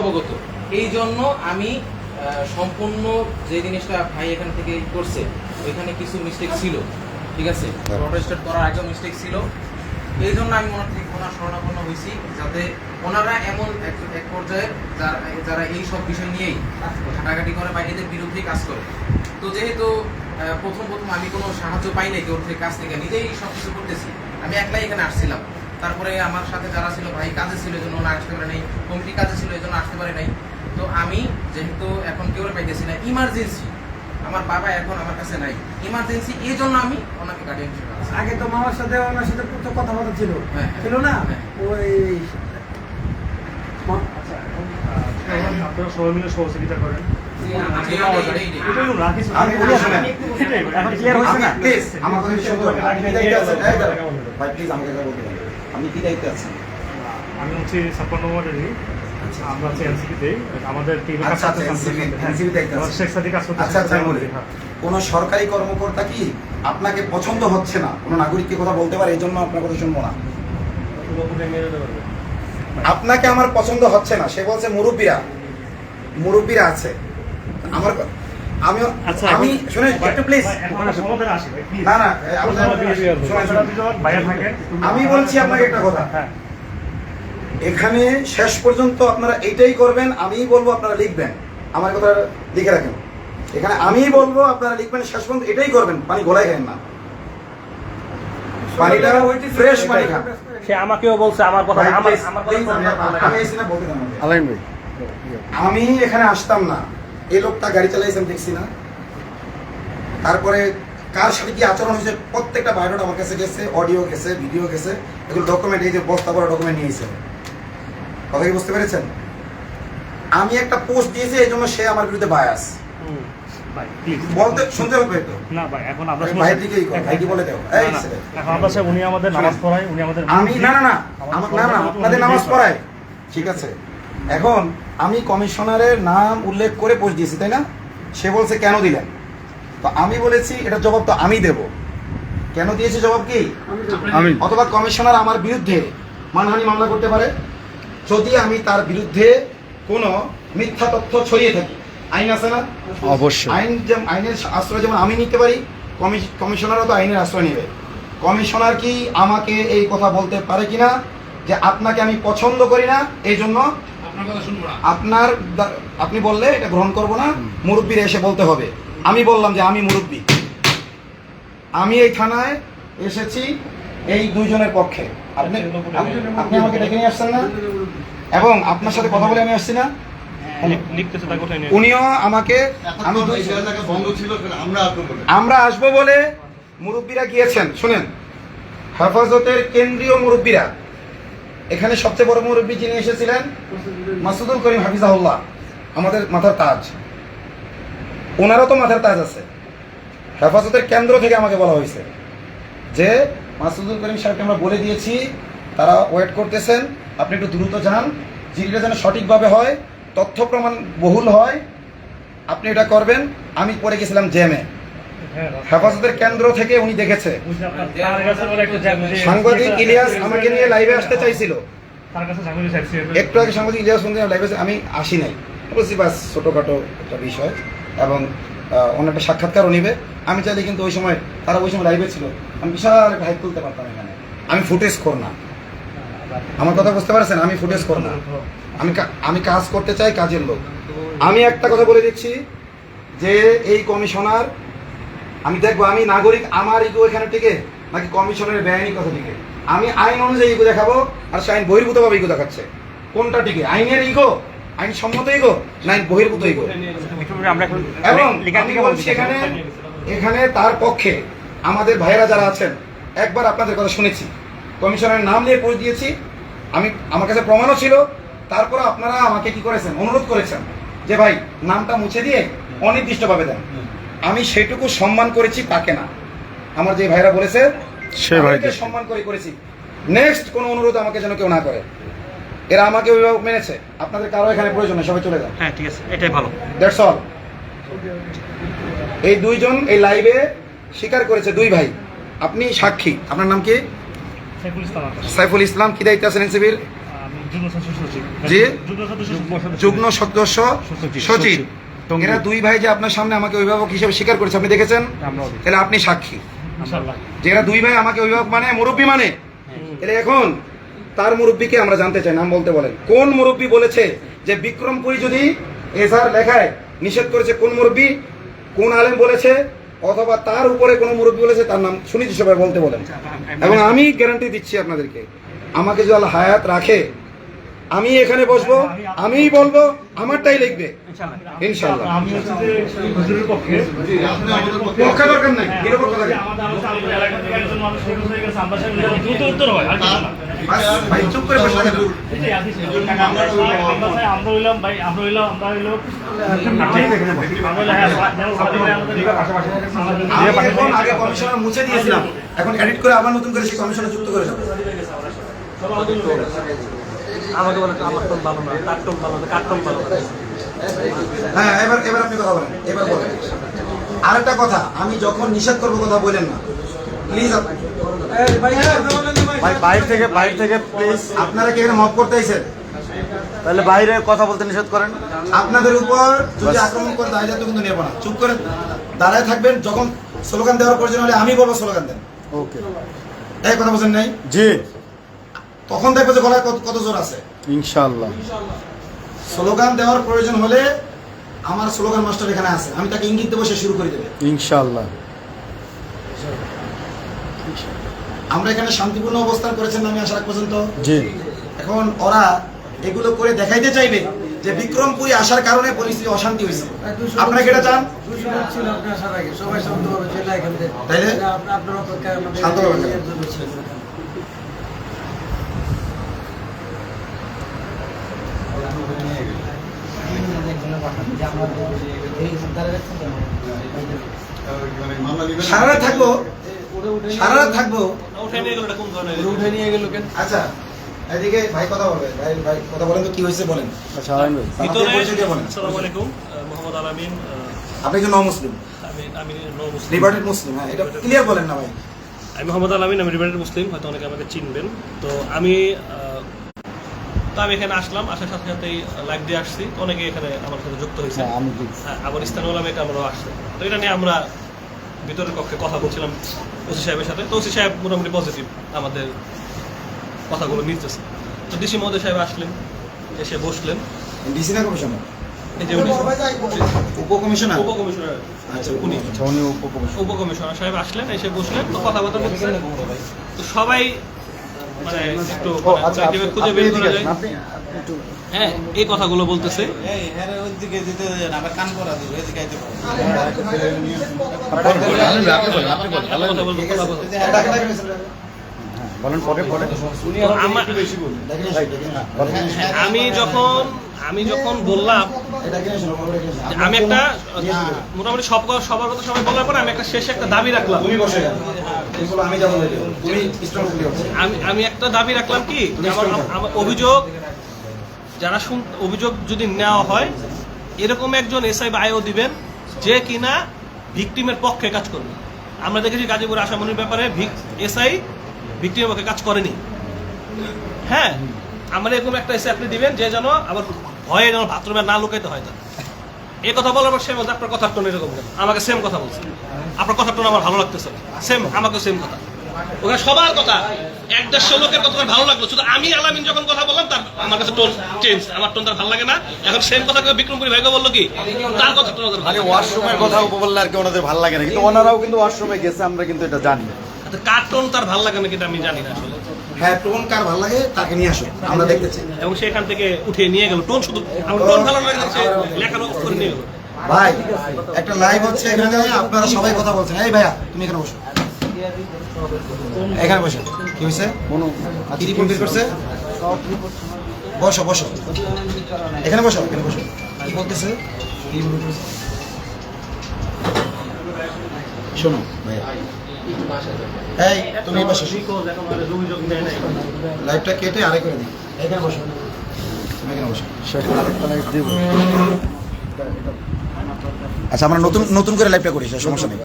অবগত। এই জন্য আমি সম্পূর্ণ যে জিনিসটা ভাই এখান থেকে করছে ওইখানে কিছু মিস্টেক ছিল, ঠিক আছে, প্রটেস্টেড করার একদম মিস্টেক ছিল। এই জন্য আমি ওনার শরণাপন্ন হয়েছি, যাতে ওনারা এমন এক পর্যায়ে যারা এই সব বিষয় নিয়েই ঘাটাঘাটি করে বা এদের বিরুদ্ধেই কাজ করে। তো যেহেতু প্রথম আমি কোনো সাহায্য পাই নাই কেউ থেকে কাছ থেকে, নিজেই সব কিছু করতেছি, আমি একলাই এখানে আসছিলাম। তারপরে আমার সাথে যারা ছিল, ভাই কাজে ছিল এই জন্য ওনা আসতে পারে নাই, কমিটি কাজে ছিল এই জন্য আসতে পারে নাই। তো আমি যেহেতু এখন কেউ পাইতেছি না, ইমার্জেন্সি, আমার বাবা এখন আমার কাছে নাই, ইমার্জেন্সি, এই জন্য আমি ওনাকে গার্ডিয়ান হিসেবে আছি। আগে তো মামার সাথে ওনার সাথে তো কথাবার্তা ছিল, ছিল না? ওই আপনারা সবাই মিলে সহযোগিতা করেন। আপনি কি দায়িত্বে আছেন? আমি হচ্ছে 56 নম্বরেরই, আমরা হচ্ছে এনসিপিতে, আমাদের শেখ সাদি কাজ করতে। কোন সরকারি কর্মকর্তা কি আপনাকে পছন্দ হচ্ছে না, কোন নাগরিককে কথা বলতে পারে এই জন্য আপনার কথা শুনবো না? আপনাকে আমার পছন্দ হচ্ছে না, সে বলছে মুরব্বীরা আছে আমার, আমি শুনে একটু প্লিজ, না না আমি বলছি আপনাকে একটা কথা, এখানে শেষ পর্যন্ত আপনারা এইটাই করবেন, আমিই বলবো আপনারা লিখবেন, আমার কথা লিখে রাখেন, এখানে আমিই বলবো আপনারা লিখবেন, শেষ পর্যন্ত এটাই করবেন, পানি গলায় খান না, পানিটা ফ্রেশ পানি খান। সে আমাকেও বলছে আমার কথা, আমি এখানে আসতাম না, এই লোকটা গাড়ি চালাইছেন দেখছি না, তারপরে কার সাথে কি আচরণ হয়েছে প্রত্যেকটা বায়োডাটা আমার কাছে গেছে, অডিও গেছে, ভিডিও গেছে, এগুলো ডকুমেন্ট, এই যে বস্তা ভরা ডকুমেন্ট নিয়েছে, কথা কি বুঝতে পেরেছেন? আমি একটা পোস্ট দিয়েছি এই জন্য সে আমার বিরুদ্ধে বায়াস বলতে শুনতে হবে তো না ভাই, এখন আমরা ভাই দিকেই কর, ভাই কি বলে দাও, এই এখন আমরা স্যার উনি আমাদের নামাজ পড়ায়, উনি আমাদের আমি না না না আপনাদের নামাজ পড়ায়, ঠিক আছে। এখন আমি কমিশনারের নাম উল্লেখ করে পোস্ট দিয়েছি, তাই না? সে বলছে কেন দিলেন, তো আমি বলেছি এটা জবাব তো আমি দেব, কেন দিয়েছি জবাব কি আমি, অথবা কমিশনার আমার বিরুদ্ধে মানহানি মামলা করতে পারে যদি আমি তার বিরুদ্ধে কোনো মিথ্যা তথ্য ছড়িয়ে থাকি, আইন আছে না? অবশ্যই আইনের আশ্রয় যেমন আমি নিতে পারি, কমিশনারও তো আইনের আশ্রয় নেবে। কমিশনার কি আমাকে এই কথা বলতে পারে কিনা যে আপনাকে আমি পছন্দ করি না, এই জন্য আপনি বললে এটা গ্রহণ করব না, মুরব্বীরা এসে বলতে হবে। আমি বললাম যে আমি মুরব্বী, আমি এই থানায় এসেছি এই দুইজনের পক্ষে, আপনি আমাকে ডেকে নিয়ে আসছেন না, এবং আপনার সাথে কথা বলে আমি আসছি না, উনিও আমাকে, আমি আমরা আসবো বলে মুরব্বীরা গিয়েছেন। শুনেন, হেফাজতের কেন্দ্রীয় মুরব্বীরা, এখানে সবচেয়ে বড় মুরব্বী যিনি এসেছিলেন মাসুদুল করিম হাফিজাহুল্লাহ, আমাদের মাথার তাজ, ওনারও তো মাথার তাজ আছে। হেফাজতের কেন্দ্র থেকে আমাকে বলা হয়েছে যে মাসুদুল করিম সাহেবকে আমরা বলে দিয়েছি, তারা ওয়েট করতেছেন, আপনি একটু দ্রুত যান, জিডিটা যেন সঠিকভাবে হয়, তথ্য প্রমাণ বহুল হয়, আপনি এটা করবেন। আমি পরে গেছিলাম জ্যামে, হেফাজতের কেন্দ্র থেকে উনি দেখেছে, সাংবাদিক ইলিয়াস আমাকে নিয়ে লাইভে আসতে চাইছিল, একটু আগে সাংবাদিক ইলিয়াস লাইভে, আমি আসি নাই, বলছি বাস ছোটখাটো একটা বিষয়, এবং অনেকটা সাক্ষাৎকারও নিবে, আমি চাইলে কিন্তু ওই সময় তারা ওই সময় লাইভে ছিল, আমি বিশাল একটা হাইপ তুলতে পারতাম এখানে। আমি ফুটেজ কর না, আমার কথা বুঝতে পারছেন, আমি ফুটেজ কর না, আমি কাজ করতে চাই, কাজের লোক। আমি একটা কথা বলে দিচ্ছি যে এই কমিশনার, আমি দেখবো আমি নাগরিক, আমার ইগো এখানে টিকে নাকি কমিশনের বেআইনি কথা টিকে, আমি আইন অনুযায়ী ইগো দেখাবো, আর সে আইন বহির্ভূতভাবে ইগো দেখাচ্ছে, কোনটা টিকে, আইনের ইগো, আইন সম্মত ইগো, না আইন বহির্ভূত ইগো। এবং আমি বলছি এখানে তার পক্ষে আমাদের ভাইয়েরা যারা আছেন, একবার আপনাদের কথা শুনেছি, কমিশনের নাম নিয়ে পোস্ট দিয়েছি, আমার কাছে প্রমাণও ছিল, তারপর আপনারা আমাকে কি করেছেন, অনুরোধ করেছেন যে ভাই নামটা মুছে দিয়ে অনির্দিষ্টভাবে দেন, আমি সেটুকু সম্মান করেছি, তাকে না, আমার যে ভাইরা বলেছে সে ভাইকে সম্মান করেছি। নেক্সট কোনো অনুরোধ আমাকে যেন কেউ না করে, এরা আমাকে অভিভাবক মেনেছে, আপনাদের কারো এখানে প্রয়োজন নেই, সবাই চলে যান। হ্যাঁ ঠিক আছে, এটাই ভালো, দ্যাটস অল। এই দুইজন এই লাইভে স্বীকার করেছে, দুই ভাই, আপনি সাক্ষী, আপনার নাম কি? সাইফুল ইসলাম। সাইফুল ইসলাম, কি দায়িত্বে আছেন এনসিবির? জি সদস্য যুগ্ম সদস্য সচিব। এরা দুই ভাই যে আপনার সামনে আমাকে অভিভাবক হিসেবে স্বীকার করেছে, আপনি দেখেছেন? তাহলে আপনি সাক্ষী যে এরা দুই ভাই আমাকে অভিভাবক মানে, মুরব্বী মানে। তাহলে এখন তার মুরব্বীকে আমরা জানতে চাই, নাম বলতে বলেন। কোন মুরব্বী বলেছে যে বিক্রমপুরী যদি এজাহার লেখায় নিষেধ করেছে? কোন মুরব্বী, কোন আলেম বলেছে? অথবা তার উপরে কোন মুরব্বী বলেছে? তার নাম শুনেছি, সবাই বলতে বলেন। এবং আমি গ্যারান্টি দিচ্ছি আপনাদেরকে, আমাকে যদি আল্লাহ হায়াত রাখে আমি এখানে বসবো, আমিই বলবো, আমারটাই লিখবে ইনশাআল্লাহ। আমি হচ্ছে যে হুজুরের পক্ষে পক্ষে দরকার নাই, নিরপেক্ষ থাকে। আমাদের এলাকা থেকে একজন মানুষ নিখোঁজ হয়ে গেছে, আমরা সেটা দ্রুত উত্তর হয় আর কিছু না। ভাই চুপ করে বসে থাকেন। আমরা হইলাম ভাই, আমরা হইলাম আমি এখন আগে কমিশনার মুছে দিয়েছিলাম, এখন এডিট করে আবার নতুন করে সেই কমিশনার যুক্ত করে যাবো। আমাকে বলে আমার টোন ভালো না, তার টোন ভালো না, কার টোন ভালো না। হ্যাঁ, এবার আপনি কথা বলেন, এবার বলেন। আরেকটা কথা, আমি যখন নিষেধ করবো কথা বলেন না প্লিজ। বাইরে থেকে প্লিজ, আপনারা কি এখানে মফ করতে আইছেন? তাহলে বাইরে কথা বলতে নিষেধ করেন। আপনাদের উপর যদি আক্রমণ করে দায় দায়িত্ব কিন্তু নেব না, চুপ করে দাঁড়ায় থাকবেন। যখন স্লোগান দেওয়ার প্রয়োজন হলে আমি বলবো স্লোগান দেন। ওকে, এই কথা বলছেন নাই? জি তখন দেখবো যে গলায় কত জোর আছে। ইনশাআল্লাহ। স্লোগান দেওয়ার প্রয়োজন হলে আমার স্লোগান মাস্টার এখানে আছে, আমি তাকে ইঙ্গিত দেবো, সে শুরু করে দেবে। ইনশাআল্লাহ। আমরা এখানে শান্তিপূর্ণ অবস্থান করেছেন আমি আসার আগ পর্যন্ত। জি, এখন ওরা এগুলো করে দেখাইতে চাইবে যে বিক্রমপুরী আসার কারণে পরিস্থিতি অশান্তি হয়েছে। আপনারা কি এটা চান? ছিল আপনার আসার আগে সবাই শান্তভাবে চলে এখান থেকে। তাইলে আপনার অপেক্ষায় আমাদের শান্তভাবে এর জন্য ছিল। সারা রাত থাকবো, সারা রাত থাকবো। উঠে নিয়ে গেল, এটা কোন ধরনের? উঠে নিয়ে গেল কেন? আচ্ছা, এদিকে ভাই কথা বলবে। ভাই কথা বলেন তো, কি হয়েছে বলেন। আচ্ছা আইন ভাই, ভিতরে আপনার পরিচয় দিয়ে বলেন। আসসালামু আলাইকুম, মোহাম্মদ আলামিন। আপনি কি নন মুসলিম? আমি নও মুসলিম। রিভার্টেড মুসলিম? হ্যাঁ, এটা ক্লিয়ার বলেন না ভাই। আমি মোহাম্মদ আলামিন, আমি রিভার্টেড মুসলিম, হয়তো অনেকে আমাকে চিনবেন। তো আমি এখানে আসলাম, আসার সাথে সাথেই লাইভ দিয়ে আসছি, অনেকে এখানে আমার সাথে যুক্ত হয়েছে। হ্যাঁ, আমি দেখছি। হ্যাঁ, আবার ইস্তানুল আমেরিকা আমরাও আসছে। তো এটা নিয়ে আমরা ভিতরের কক্ষে কথা বলছিলাম ওসি সাহেবের সাথে। তো ওসি সাহেব মোটামুটি পজিটিভ, আমাদের কথাগুলো নিতেছে। তো ডিসি মহোদয় সাহেব আসলেন, এসে বসলেন। ডিসি না কমিশনার? এই যে উনি উপকমিশনার? উপকমিশনার, আচ্ছা, উনি আচ্ছা উনি উপকমিশনার। উপকমিশনার সাহেব আসলেন, এসে বসলেন। তো কথাবার্তা বলছেন। তো সবাই মানে একটু ও আচ্ছা, কিভাবে খুঁজে আপনি বের এদিকে করা যায়, আসেন, আপনি একটু হ্যাঁ, এই কথাগুলো বলতেছে। কথা বলবো, কথা বলবো। বলেন পরে তো আমি যখন বললাম যে আমি একটা মোটামুটি সবার কথা সবাই বলার পরে আমি একটা শেষে একটা দাবি রাখলাম। তুমি বসে গেল, এগুলো আমি যাবো, তুমি স্ট্রং ক্লিয়ার। আমি একটা দাবি রাখলাম কি, যে আমার অভিযোগ যারা অভিযোগ যদি নেওয়া হয়, এরকম একজন এসআই বা আইও দিবেন যে কিনা ভিকটিমের পক্ষে কাজ করবে। আমরা দেখেছি গাজীপুর আসামনির ব্যাপারে এসআই ভিকটিমের পক্ষে কাজ করেনি। হ্যাঁ, আমার এরকম একটা এসআই আপনি দিবেন যে যেন আবার ভয়ে যেন বাথরুমে না লুকাইতে হয়। তার এই কথা বলার পর সে বলছে আপনার কথার টোন এরকম কেন? আমাকে সেম কথা বলছে, আপনার কথার টোন আমার ভালো লাগতেছে, সেম আমাকে সেম কথা। ওখানে সবার কথা 1-150 লোকের কথা ভালো লাগলো, শুধু আমি আলামিন যখন কথা বললাম তার আমার কাছে টোন চেঞ্জ, আমার টোন তার ভালো লাগে না। এখন সেম কথা বিক্রমপুরী ভাইকে বললো কি, তার কথা টোন ওদের ভালো। ওয়াশরুমের কথা বললে আর কি ওনাদের ভালো লাগে না, কিন্তু ওনারাও কিন্তু ওয়াশরুমে গেছে, আমরা কিন্তু এটা জানি। কার টোন তার ভালো লাগে না কিন্তু আমি জানি না আসলে। হ্যাঁ, টোন কার ভালো লাগে তাকে নিয়ে আসো, আমরা দেখতে চাই। এবং সেখান থেকে উঠে নিয়ে গেল টোন, শুধু আমার টোন ভালো লাগে না, সে লেখার অফ করে নিয়ে গেল। ভাই একটা লাইভ হচ্ছে এখানে, আপনারা সবাই কথা বলছেন। এই ভাইয়া তুমি এখানে বসো, এখানে বসো। কি হয়েছে? কি রিপোর্ট বের করছে? বসো বসো, এখানে বসো, এখানে বসো। কি বলতেছে? কি রিপোর্ট করছে? শোনো ভাইয়া, এই তুমি বসো, লাইভটা কেটে আরে করে দিই। এখানে বসো, তুমি এখানে বসো। আচ্ছা, আমরা নতুন করে লাইভটা করি, সমস্যা নেই।